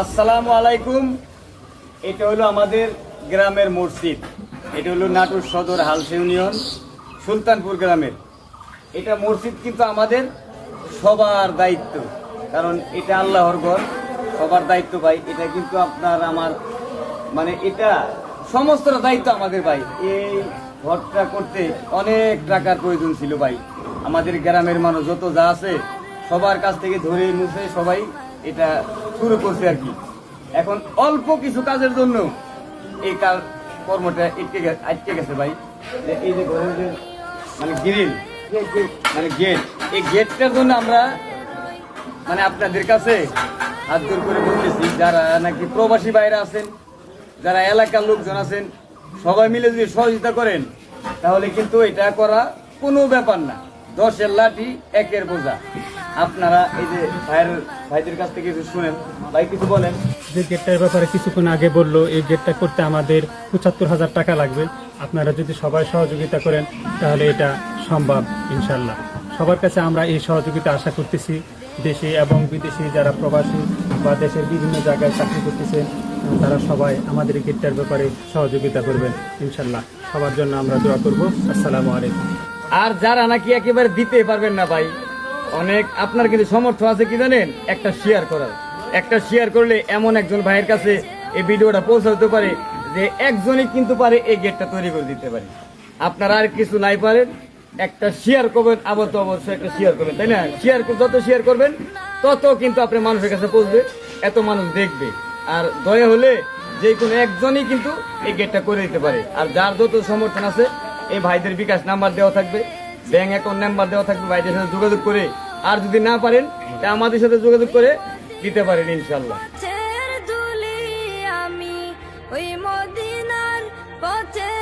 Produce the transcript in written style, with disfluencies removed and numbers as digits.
আসসালামু আলাইকুম। এটা হলো আমাদের গ্রামের মসজিদ। এটা হলো নাটোর সদর হালসা ইউনিয়ন সুলতানপুর গ্রামের। এটা মসজিদ কিন্তু আমাদের সবার দায়িত্ব, কারণ এটা আল্লাহর ঘর, সবার দায়িত্ব ভাই। এটা কিন্তু আপনার আমার মানে এটা সমস্ত দায়িত্ব আমাদের ভাই। এই ঘরটা করতে অনেক টাকার প্রয়োজন ছিল ভাই। আমাদের গ্রামের মানুষ যত যা আছে সবার কাছ থেকে ধরে মুছে সবাই এটা শুরু করছে আর কি। এখন অল্প কিছু কাজের জন্য এই কর্মটা আটকে গেছে ভাই। এই যে ঘরের যে মানে গ্রিল মানে গেট, এই গেটটার জন্য আমরা মানে আপনাদের কাছে হাত জোর করে বলতেছি, যারা নাকি প্রবাসী বাইরে আছেন, যারা এলাকার লোকজন আছেন, সবাই মিলে যদি সহযোগিতা করেন তাহলে কিন্তু এটা করা কোনো ব্যাপার না। 10-এর লাঠি 1-এর বোঝা। আপনারা এই যে ভাইদের কাছ থেকে কিছু শুনেন, ভাই কিছু বলেন। যে গেটটার ব্যাপারে কিছুক্ষণ আগে বললো, এই গেটটা করতে আমাদের 75,000 টাকা লাগবে। আপনারা যদি সবাই সহযোগিতা করেন তাহলে এটা সম্ভব ইনশাল্লাহ। সবার কাছে আমরা এই সহযোগিতা আশা করতেছি। দেশে এবং বিদেশে যারা প্রবাসী বা দেশের বিভিন্ন জায়গায় চাকরি করতেছেন তারা সবাই আমাদের এই গেটটার ব্যাপারে সহযোগিতা করবেন ইনশাল্লাহ। সবার জন্য আমরা দোয়া করব। আসসালামু আলাইকুম। আর যারা নাকি একেবারে দিতে পারবেন না ভাই, অনেক আপনার কিন্তু সমর্থ আছে কি জানেন, একটা শেয়ার করার। একটা শেয়ার করলে এমন একজন ভাইয়ের কাছে এই ভিডিওটা পৌঁছাতে পারে যে একজনই কিন্তু পারে এই গেটটা তৈরি করে দিতে পারে। আপনারা আর কিছু নাই পারেন, একটা শেয়ার করবেন, আবার তো অবশ্যই একটা শেয়ার করবেন, তাই না? যত শেয়ার করবেন তত কিন্তু আপনি মানুষের কাছে পৌঁছবে, এত মানুষ দেখবে। আর দয়া হলে যে কোনো একজনই কিন্তু এই গেটটা করে দিতে পারে। আর যার যত সমর্থন আছে, এই ভাইদের বিকাশ নাম্বার দেওয়া থাকবে, ব্যাংক অ্যাকাউন্ট নাম্বার দেওয়া থাকবে, ভাইদের সাথে যোগাযোগ করে, আর যদি না পারেন তা আমাদের সাথে যোগাযোগ করে দিতে পারেন ইনশাল্লাহ। আমি ওই মদিনার পথে